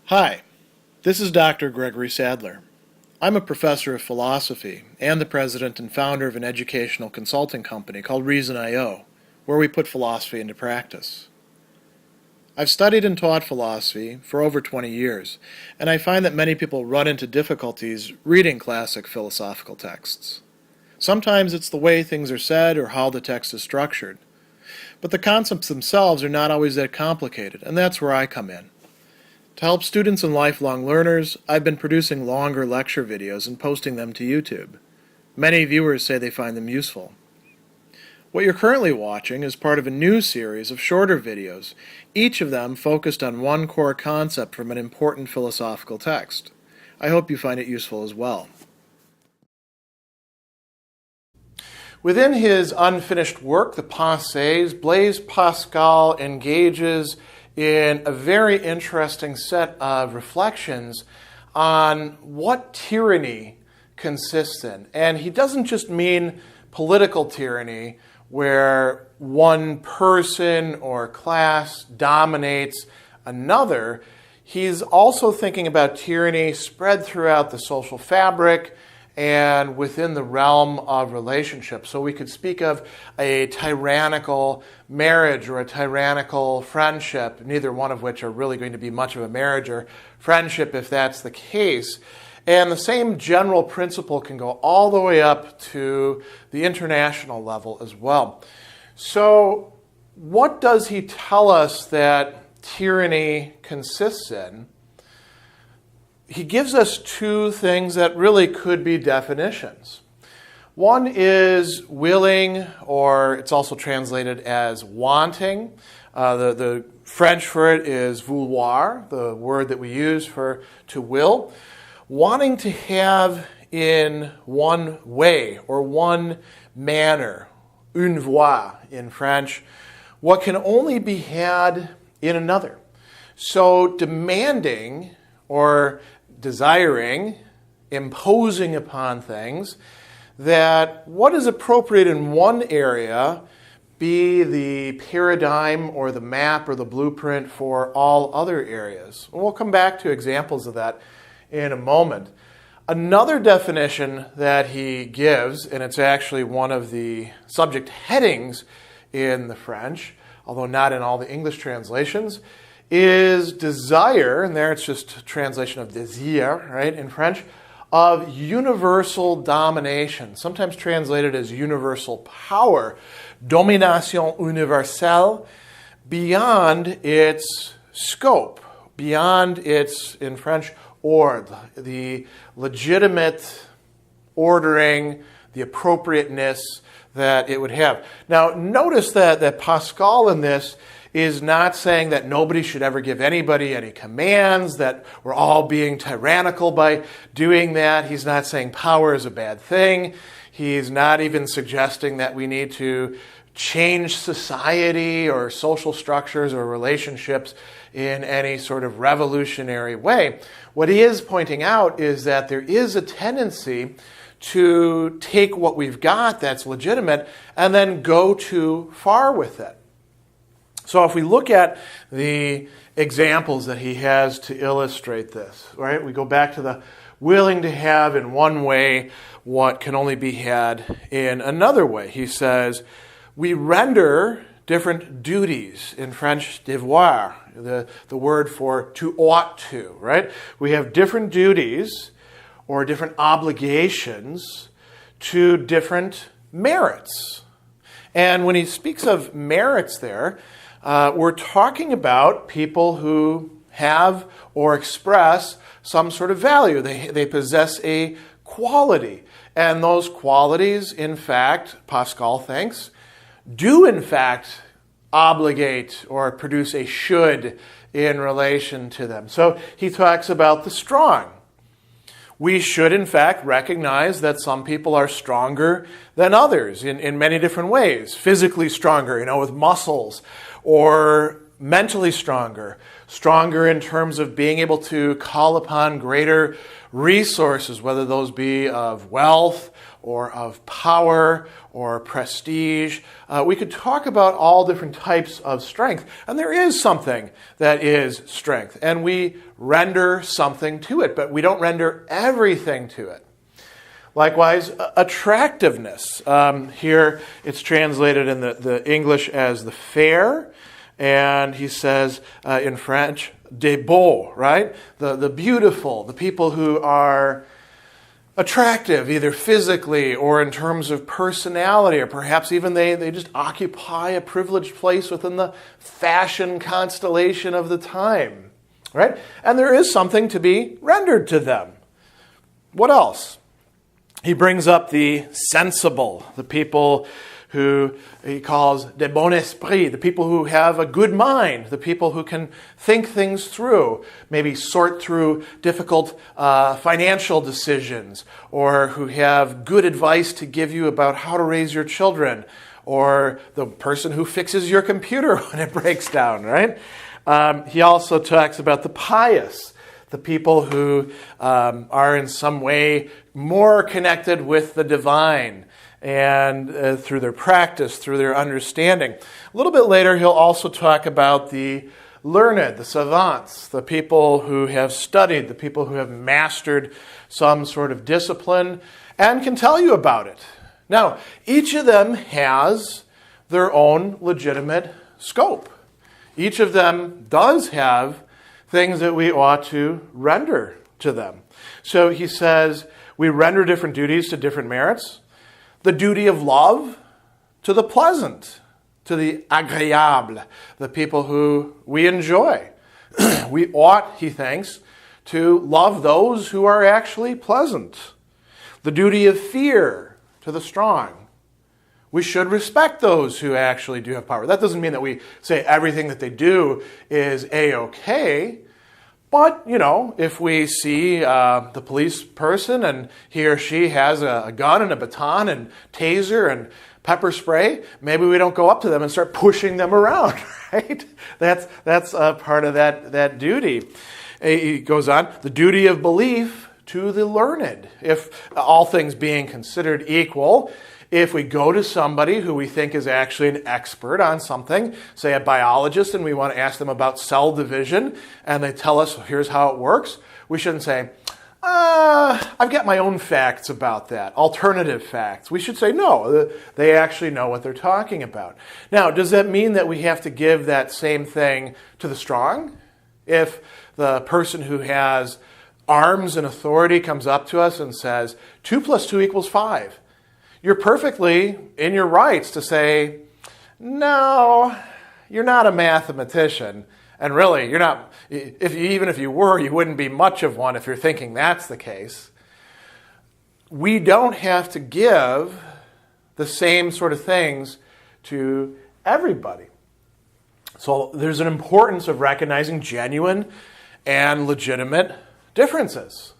Hi, this is Dr. Gregory Sadler. I'm a professor of philosophy and the president and founder of an educational consulting company called Reason.io, where we put philosophy into practice. I've studied and taught philosophy for over 20 years, and I find that many people run into difficulties reading classic philosophical texts. Sometimes it's the way things are said or how the text is structured, but the concepts themselves are not always that complicated, and that's where I come in. To help students and lifelong learners, I've been producing longer lecture videos and posting them to YouTube. Many viewers say they find them useful. What you're currently watching is part of a new series of shorter videos, each of them focused on one core concept from an important philosophical text. I hope you find it useful as well. Within his unfinished work, the Pensées, Blaise Pascal engages in a very interesting set of reflections on what tyranny consists in. And he doesn't just mean political tyranny, where one person or class dominates another. He's also thinking about tyranny spread throughout the social fabric and within the realm of relationships. So we could speak of a tyrannical marriage or a tyrannical friendship, neither one of which are really going to be much of a marriage or friendship if that's the case. And the same general principle can go all the way up to the international level as well. So what does he tell us that tyranny consists in? He gives us two things that really could be definitions. One is willing, or it's also translated as wanting. The French for it is vouloir, the word that we use for to will. Wanting to have in one way or one manner, une voie in French, what can only be had in another. So demanding or desiring, imposing upon things, that what is appropriate in one area be the paradigm or the map or the blueprint for all other areas. And we'll come back to examples of that in a moment. Another definition that he gives, and it's actually one of the subject headings in the French, although not in all the English translations, is desire, and there it's just a translation of désir, right, in French, of universal domination, sometimes translated as universal power, domination universelle, beyond its scope, beyond its, in French, ordre, the legitimate ordering, the appropriateness that it would have. Now, notice that Pascal in this is not saying that nobody should ever give anybody any commands, that we're all being tyrannical by doing that. He's not saying power is a bad thing. He's not even suggesting that we need to change society or social structures or relationships in any sort of revolutionary way. What he is pointing out is that there is a tendency to take what we've got that's legitimate and then go too far with it. So if we look at the examples that he has to illustrate this, right? We go back to the willing to have in one way what can only be had in another way. He says, we render different duties, in French, devoir, the word for to ought to, right? We have different duties or different obligations to different merits. And when he speaks of merits there, we're talking about people who have or express some sort of value. They possess a quality. And those qualities, in fact, Pascal thinks, do in fact obligate or produce a should in relation to them. So he talks about the strong. We should, in fact, recognize that some people are stronger than others in many different ways. Physically stronger, with muscles, or mentally stronger, stronger in terms of being able to call upon greater resources, whether those be of wealth or of power or prestige. We could talk about all different types of strength, and there is something that is strength, and we render something to it, but we don't render everything to it. Likewise, attractiveness. Here it's translated in the English as the fair, and he says in French, des beaux, right? The beautiful, the people who are attractive, either physically or in terms of personality, or perhaps even they just occupy a privileged place within the fashion constellation of the time, right? And there is something to be rendered to them. What else? He brings up the sensible, the people who he calls de bon esprit, the people who have a good mind, the people who can think things through, maybe sort through difficult financial decisions, or who have good advice to give you about how to raise your children, or the person who fixes your computer when it breaks down, right? He also talks about the pious, the people who are in some way more connected with the divine, and through their practice, through their understanding. A little bit later, he'll also talk about the learned, the savants, the people who have studied, the people who have mastered some sort of discipline and can tell you about it. Now, each of them has their own legitimate scope. Each of them does have things that we ought to render to them. So he says we render different duties to different merits. The duty of love to the pleasant, to the agréable, the people who we enjoy. We ought, he thinks, to love those who are actually pleasant. The duty of fear to the strong. We should respect those who actually do have power. That doesn't mean that we say everything that they do is A-okay. But, if we see the police person and he or she has a gun and a baton and taser and pepper spray, maybe we don't go up to them and start pushing them around, right? That's part of that duty. He goes on, the duty of belief to the learned. If all things being considered equal, if we go to somebody who we think is actually an expert on something, say a biologist, and we want to ask them about cell division, and they tell us, here's how it works, we shouldn't say, I've got my own facts about that, alternative facts. We should say, no, they actually know what they're talking about. Now, does that mean that we have to give that same thing to the strong? If the person who has arms and authority comes up to us and says, 2 + 2 = 5, you're perfectly in your rights to say, no, you're not a mathematician. And really, you're not. Even if you were, you wouldn't be much of one if you're thinking that's the case. We don't have to give the same sort of things to everybody. So there's an importance of recognizing genuine and legitimate differences.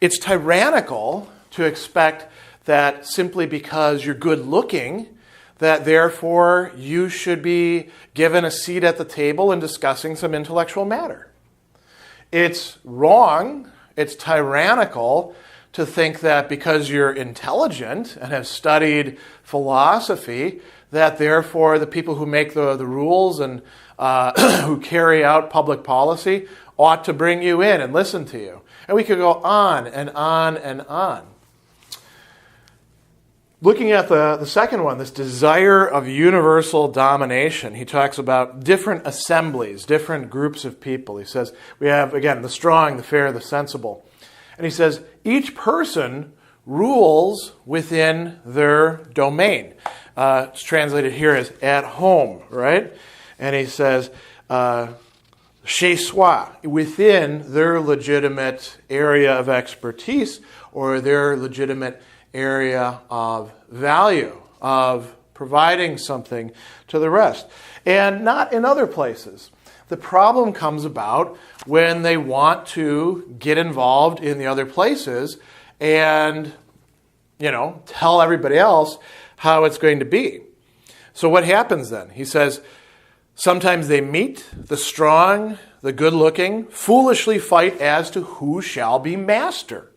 It's tyrannical to expect that simply because you're good looking, that therefore you should be given a seat at the table and discussing some intellectual matter. It's wrong, it's tyrannical to think that because you're intelligent and have studied philosophy, that therefore the people who make the rules and who carry out public policy ought to bring you in and listen to you. And we could go on and on and on. Looking at the second one, this desire of universal domination, he talks about different assemblies, different groups of people. He says, we have, again, the strong, the fair, the sensible. And he says, each person rules within their domain. It's translated here as at home, right? And he says, chez soi, within their legitimate area of expertise or their legitimate area of value, of providing something to the rest, and not in other places. The problem comes about when they want to get involved in the other places and, tell everybody else how it's going to be. So what happens then? He says, Sometimes they meet, the strong, the good-looking, foolishly fight as to who shall be master.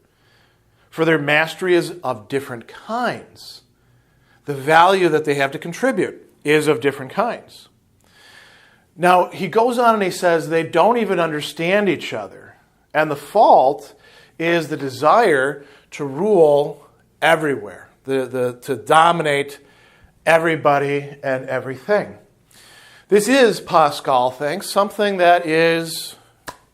For their mastery is of different kinds. The value that they have to contribute is of different kinds. Now, he goes on and he says they don't even understand each other. And the fault is the desire to rule everywhere, to dominate everybody and everything. This is, Pascal thinks, something that is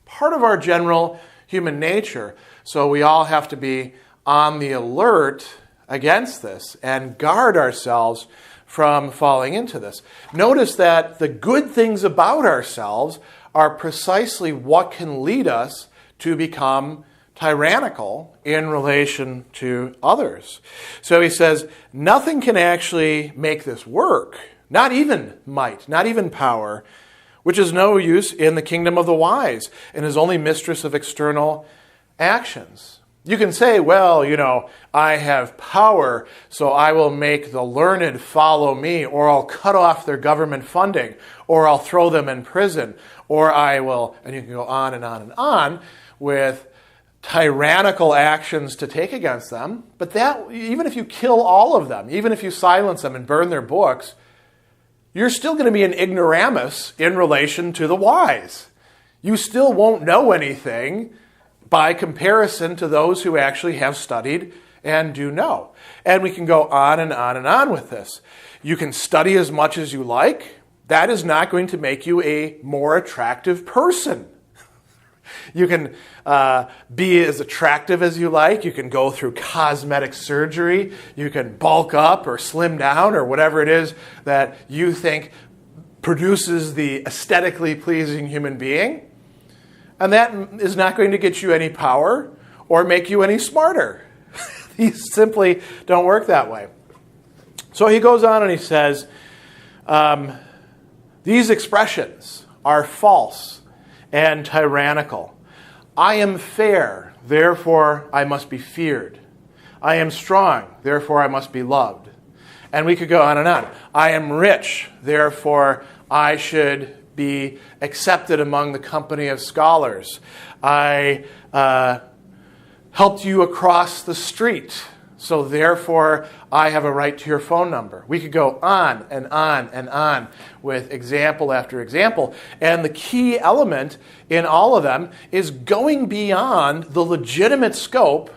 part of our general human nature. So we all have to be on the alert against this and guard ourselves from falling into this. Notice that the good things about ourselves are precisely what can lead us to become tyrannical in relation to others. So he says, nothing can actually make this work, not even might, not even power, which is no use in the kingdom of the wise and is only mistress of external actions. You can say, well, I have power, so I will make the learned follow me, or I'll cut off their government funding, or I'll throw them in prison, or I will, and you can go on and on and on with tyrannical actions to take against them. But that, even if you kill all of them, even if you silence them and burn their books, you're still going to be an ignoramus in relation to the wise. You still won't know anything by comparison to those who actually have studied and do know. And we can go on and on and on with this. You can study as much as you like. That is not going to make you a more attractive person. You can be as attractive as you like. You can go through cosmetic surgery. You can bulk up or slim down or whatever it is that you think produces the aesthetically pleasing human being. And that is not going to get you any power or make you any smarter. These simply don't work that way. So he goes on and he says, these expressions are false and tyrannical. I am fair, therefore I must be feared. I am strong, therefore I must be loved. And we could go on and on. I am rich, therefore I should be accepted among the company of scholars. I helped you across the street, so therefore I have a right to your phone number. We could go on and on and on with example after example. And the key element in all of them is going beyond the legitimate scope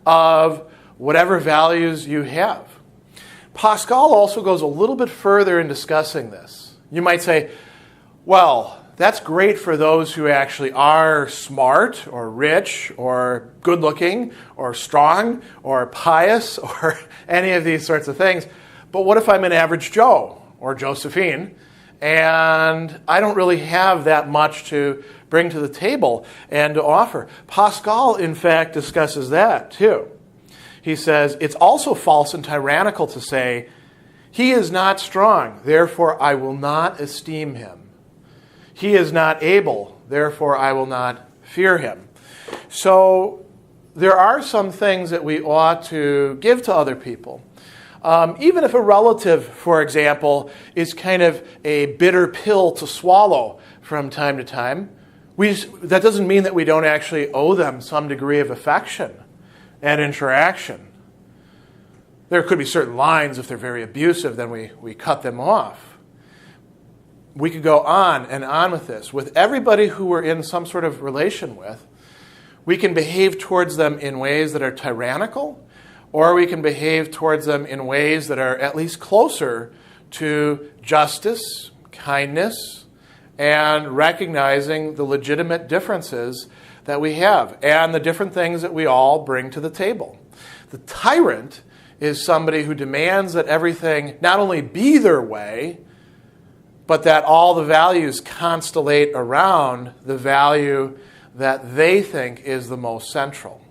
of whatever values you have. Pascal also goes a little bit further in discussing this. You might say, well, that's great for those who actually are smart or rich or good-looking or strong or pious or any of these sorts of things. But what if I'm an average Joe or Josephine and I don't really have that much to bring to the table and to offer? Pascal, in fact, discusses that too. He says, it's also false and tyrannical to say, he is not strong, therefore I will not esteem him. He is not able, therefore I will not fear him. So there are some things that we ought to give to other people. Even if a relative, for example, is kind of a bitter pill to swallow from time to time, that doesn't mean that we don't actually owe them some degree of affection and interaction. There could be certain lines, if they're very abusive, then we cut them off. We could go on and on with this. With everybody who we're in some sort of relation with, we can behave towards them in ways that are tyrannical, or we can behave towards them in ways that are at least closer to justice, kindness, and recognizing the legitimate differences that we have and the different things that we all bring to the table. The tyrant is somebody who demands that everything not only be their way, but that all the values constellate around the value that they think is the most central.